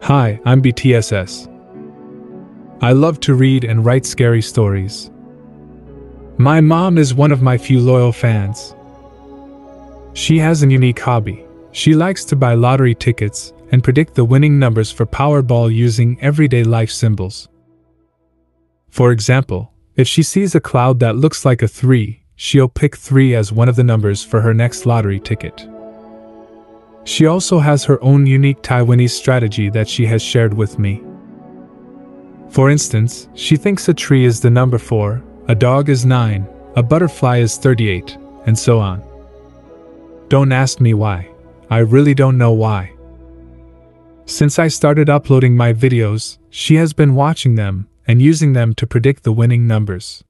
Hi, I'm BTSS. I love to read and write scary stories. My mom is one of my few loyal fans. She has a unique hobby. She likes to buy lottery tickets and predict the winning numbers for Powerball using everyday life symbols. For example, if she sees a cloud that looks like a 3, she'll pick 3 as one of the numbers for her next lottery ticket. She also has her own unique Taiwanese strategy that she has shared with me. For instance, she thinks a tree is the number 4, a dog is 9, a butterfly is 38, and so on. Don't ask me why. I really don't know why. Since I started uploading my videos, she has been watching them and using them to predict the winning numbers.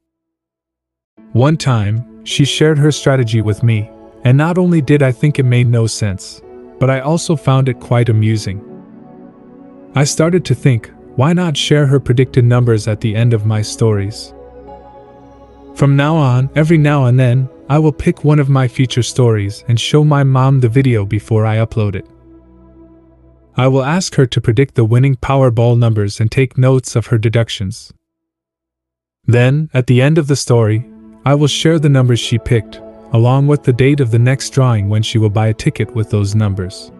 One time, she shared her strategy with me, and not only did I think it made no sense, but I also found it quite amusing. I started to think, why not share her predicted numbers at the end of my stories? From now on, every now and then, I will pick one of my feature stories and show my mom the video before I upload it. I will ask her to predict the winning Powerball numbers and take notes of her deductions. Then, at the end of the story, I will share the numbers she picked, along with the date of the next drawing when she will buy a ticket with those numbers.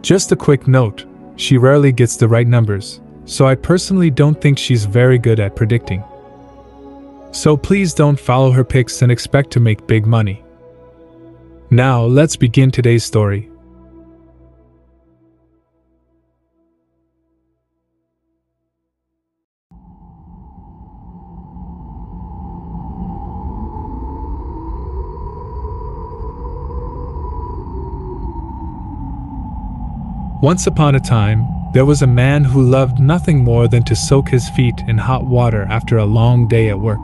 Just a quick note, she rarely gets the right numbers, so I personally don't think she's very good at predicting. So please don't follow her picks and expect to make big money. Now let's begin today's story. Once upon a time, there was a man who loved nothing more than to soak his feet in hot water after a long day at work.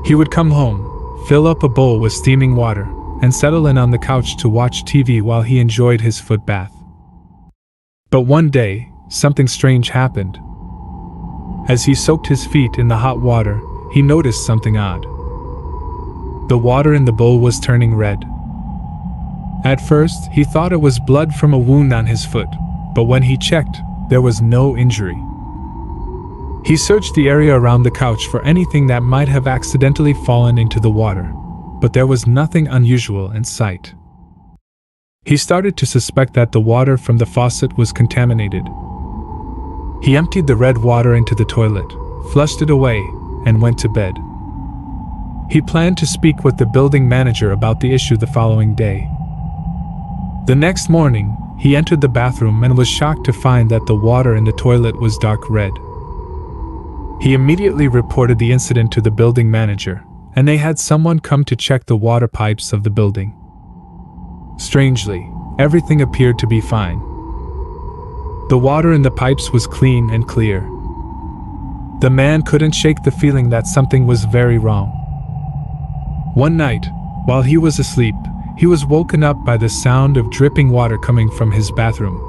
He would come home, fill up a bowl with steaming water, and settle in on the couch to watch TV while he enjoyed his foot bath. But one day, something strange happened. As he soaked his feet in the hot water, he noticed something odd. The water in the bowl was turning red. At first, he thought it was blood from a wound on his foot, but when he checked, there was no injury. He searched the area around the couch for anything that might have accidentally fallen into the water, but there was nothing unusual in sight. He started to suspect that the water from the faucet was contaminated. He emptied the red water into the toilet, flushed it away, and went to bed. He planned to speak with the building manager about the issue the following day. The next morning, he entered the bathroom and was shocked to find that the water in the toilet was dark red. He immediately reported the incident to the building manager, and they had someone come to check the water pipes of the building. Strangely, everything appeared to be fine. The water in the pipes was clean and clear. The man couldn't shake the feeling that something was very wrong. One night, while he was asleep, he was woken up by the sound of dripping water coming from his bathroom.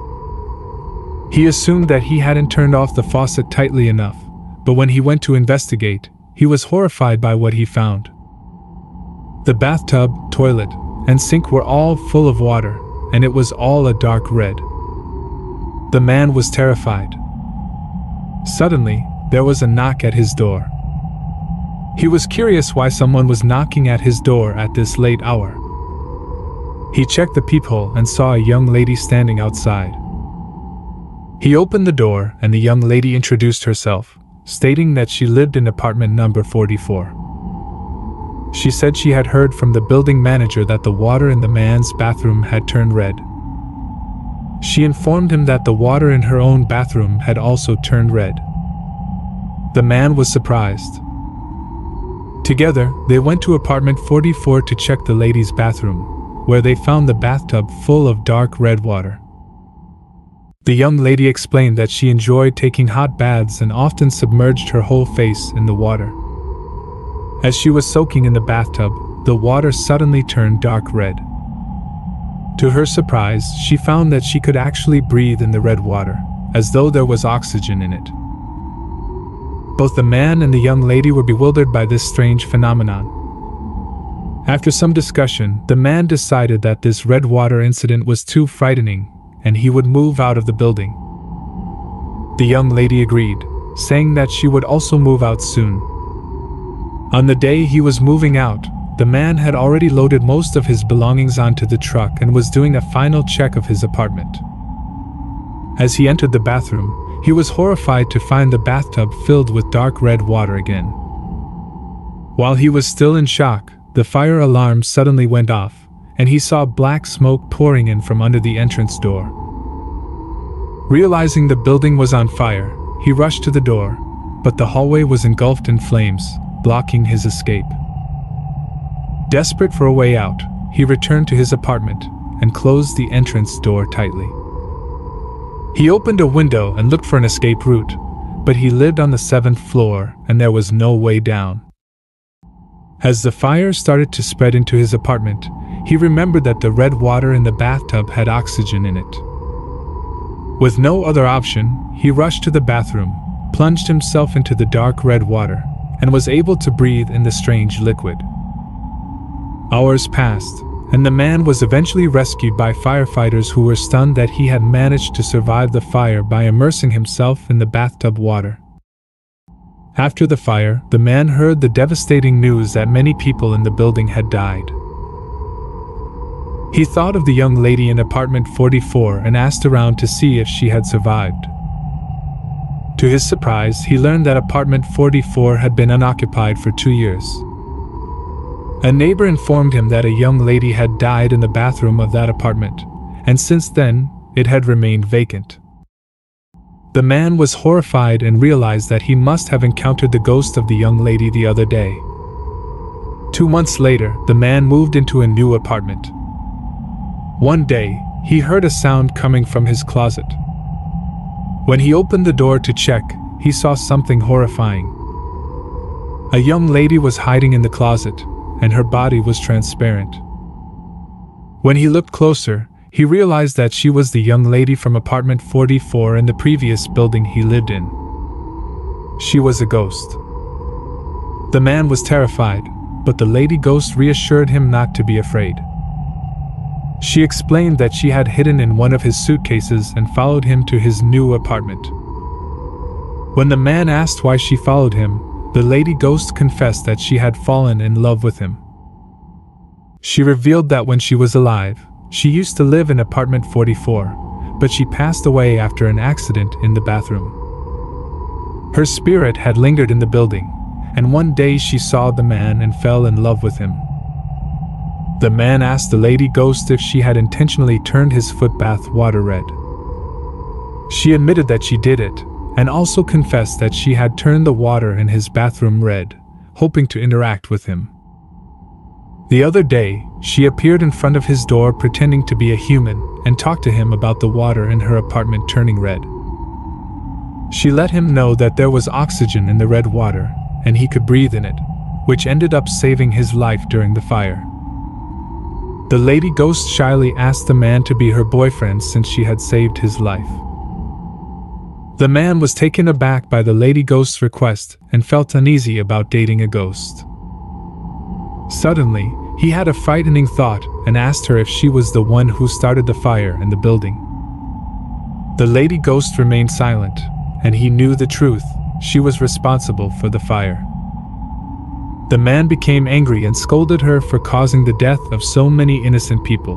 He assumed that he hadn't turned off the faucet tightly enough, but when he went to investigate, he was horrified by what he found. The bathtub, toilet, and sink were all full of water, and it was all a dark red. The man was terrified. Suddenly, there was a knock at his door. He was curious why someone was knocking at his door at this late hour. He checked the peephole and saw a young lady standing outside. He opened the door and the young lady introduced herself, stating that she lived in apartment number 44. She said she had heard from the building manager that the water in the man's bathroom had turned red. She informed him that the water in her own bathroom had also turned red. The man was surprised. Together, they went to apartment 44 to check the lady's bathroom, where they found the bathtub full of dark red water. The young lady explained that she enjoyed taking hot baths and often submerged her whole face in the water. As she was soaking in the bathtub, the water suddenly turned dark red. To her surprise, she found that she could actually breathe in the red water, as though there was oxygen in it. Both the man and the young lady were bewildered by this strange phenomenon. After some discussion, the man decided that this red water incident was too frightening, and he would move out of the building. The young lady agreed, saying that she would also move out soon. On the day he was moving out, the man had already loaded most of his belongings onto the truck and was doing a final check of his apartment. As he entered the bathroom, he was horrified to find the bathtub filled with dark red water again. While he was still in shock, the fire alarm suddenly went off, and he saw black smoke pouring in from under the entrance door. Realizing the building was on fire, he rushed to the door, but the hallway was engulfed in flames, blocking his escape. Desperate for a way out, he returned to his apartment and closed the entrance door tightly. He opened a window and looked for an escape route, but he lived on the 7th floor and there was no way down. As the fire started to spread into his apartment, he remembered that the red water in the bathtub had oxygen in it. With no other option, he rushed to the bathroom, plunged himself into the dark red water, and was able to breathe in the strange liquid. Hours passed, and the man was eventually rescued by firefighters who were stunned that he had managed to survive the fire by immersing himself in the bathtub water. After the fire, the man heard the devastating news that many people in the building had died. He thought of the young lady in apartment 44 and asked around to see if she had survived. To his surprise, he learned that apartment 44 had been unoccupied for 2 years. A neighbor informed him that a young lady had died in the bathroom of that apartment, and since then, it had remained vacant. The man was horrified and realized that he must have encountered the ghost of the young lady the other day. 2 months later, the man moved into a new apartment. One day, he heard a sound coming from his closet. When he opened the door to check, he saw something horrifying. A young lady was hiding in the closet, and her body was transparent. When he looked closer, he realized that she was the young lady from apartment 44 in the previous building he lived in. She was a ghost. The man was terrified, but the lady ghost reassured him not to be afraid. She explained that she had hidden in one of his suitcases and followed him to his new apartment. When the man asked why she followed him, the lady ghost confessed that she had fallen in love with him. She revealed that when she was alive, she used to live in apartment 44, but she passed away after an accident in the bathroom. Her spirit had lingered in the building, and one day she saw the man and fell in love with him. The man asked the lady ghost if she had intentionally turned his foot bath water red. She admitted that she did it, and also confessed that she had turned the water in his bathroom red, hoping to interact with him. The other day, she appeared in front of his door pretending to be a human and talked to him about the water in her apartment turning red. She let him know that there was oxygen in the red water, and he could breathe in it, which ended up saving his life during the fire. The lady ghost shyly asked the man to be her boyfriend since she had saved his life. The man was taken aback by the lady ghost's request and felt uneasy about dating a ghost. Suddenly, he had a frightening thought and asked her if she was the one who started the fire in the building. The lady ghost remained silent, and he knew the truth: she was responsible for the fire. The man became angry and scolded her for causing the death of so many innocent people.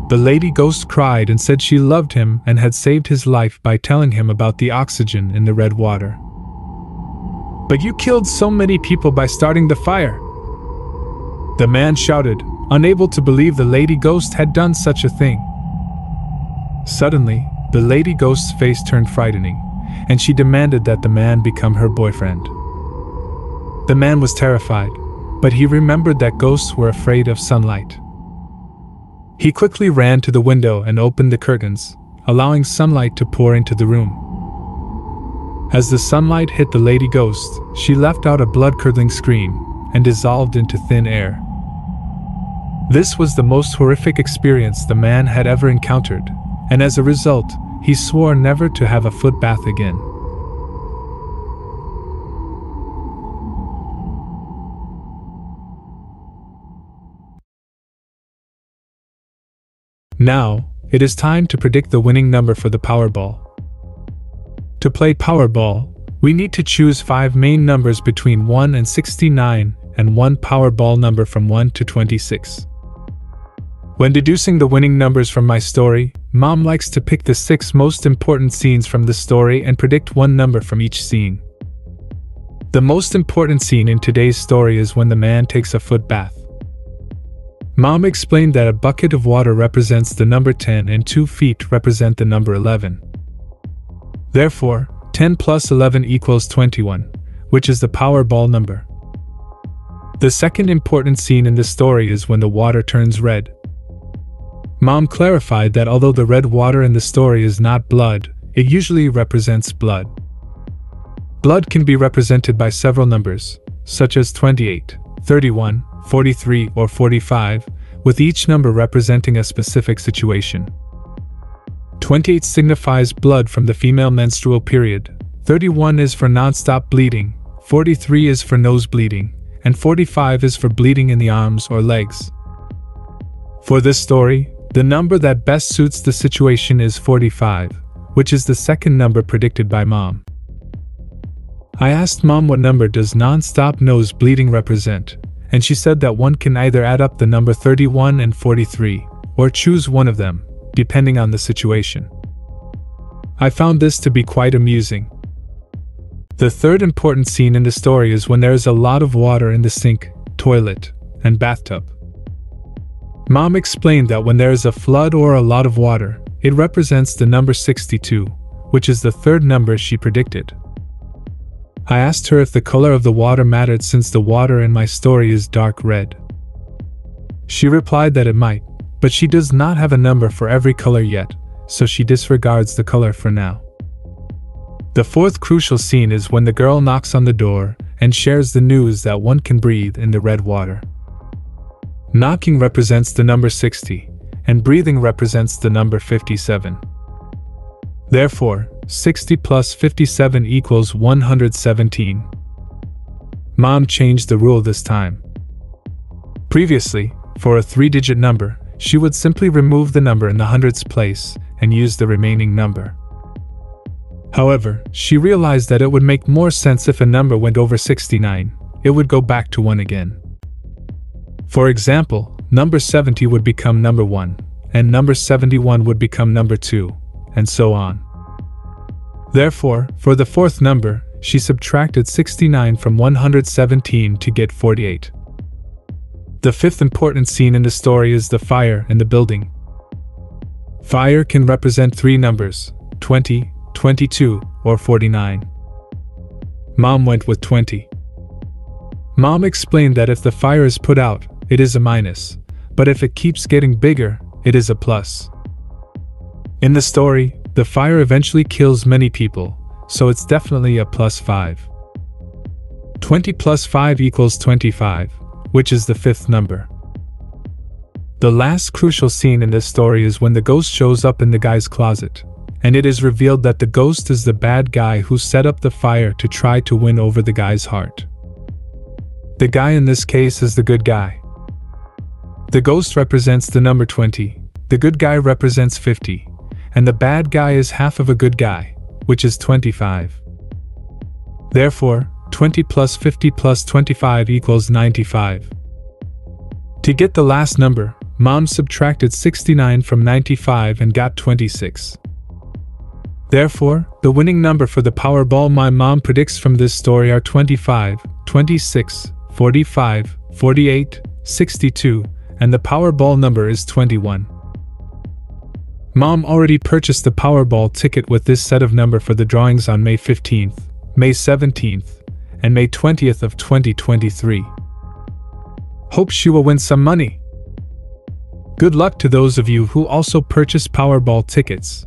The lady ghost cried and said she loved him and had saved his life by telling him about the oxygen in the red water. "But you killed so many people by starting the fire!" the man shouted, unable to believe the lady ghost had done such a thing. Suddenly, the lady ghost's face turned frightening, and she demanded that the man become her boyfriend. The man was terrified, but he remembered that ghosts were afraid of sunlight. He quickly ran to the window and opened the curtains, allowing sunlight to pour into the room. As the sunlight hit the lady ghost, she let out a blood-curdling scream and dissolved into thin air. This was the most horrific experience the man had ever encountered, and as a result, he swore never to have a foot bath again. Now, it is time to predict the winning number for the Powerball. To play Powerball, we need to choose 5 main numbers between 1 and 69 and 1 Powerball number from 1 to 26. When deducing the winning numbers from my story, Mom likes to pick the 6 most important scenes from the story and predict one number from each scene. The most important scene in today's story is when the man takes a foot bath. Mom explained that a bucket of water represents the number 10 and 2 feet represent the number 11. Therefore, 10 plus 11 equals 21, which is the Powerball number. The second important scene in the story is when the water turns red. Mom clarified that although the red water in the story is not blood, it usually represents blood. Blood can be represented by several numbers, such as 28, 31, 43, or 45, with each number representing a specific situation. 28 signifies blood from the female menstrual period, 31 is for non-stop bleeding, 43 is for nose bleeding, and 45 is for bleeding in the arms or legs. For this story, the number that best suits the situation is 45, which is the second number predicted by Mom. I asked Mom what number does non-stop nose bleeding represent, and she said that one can either add up the number 31 and 43, or choose one of them, depending on the situation. I found this to be quite amusing. The third important scene in the story is when there is a lot of water in the sink, toilet, and bathtub. Mom explained that when there is a flood or a lot of water, it represents the number 62, which is the third number she predicted. I asked her if the color of the water mattered since the water in my story is dark red. She replied that it might, but she does not have a number for every color yet, so she disregards the color for now. The fourth crucial scene is when the girl knocks on the door and shares the news that one can breathe in the red water. Knocking represents the number 60, and breathing represents the number 57. Therefore, 60 plus 57 equals 117. Mom changed the rule this time. Previously, for a 3-digit number, she would simply remove the number in the hundreds place and use the remaining number. However, she realized that it would make more sense if a number went over 69, it would go back to 1 again. For example, number 70 would become number 1, and number 71 would become number 2, and so on. Therefore, for the fourth number, she subtracted 69 from 117 to get 48. The fifth important scene in the story is the fire in the building. Fire can represent 3 numbers, 20, 22, or 49. Mom went with 20. Mom explained that if the fire is put out, it is a minus, but if it keeps getting bigger, it is a plus. In the story, the fire eventually kills many people, so it's definitely a plus 5. 20 plus 5 equals 25, which is the fifth number. The last crucial scene in this story is when the ghost shows up in the guy's closet, and it is revealed that the ghost is the bad guy who set up the fire to try to win over the guy's heart. The guy in this case is the good guy. The ghost represents the number 20, the good guy represents 50, and the bad guy is half of a good guy, which is 25. Therefore, 20 plus 50 plus 25 equals 95. To get the last number, Mom subtracted 69 from 95 and got 26. Therefore, the winning number for the Powerball my mom predicts from this story are 25, 26, 45, 48, 62, and the Powerball number is 21. Mom already purchased the Powerball ticket with this set of number for the drawings on May 15th, May 17th, and May 20th of 2023. Hope she will win some money. Good luck to those of you who also purchased Powerball tickets.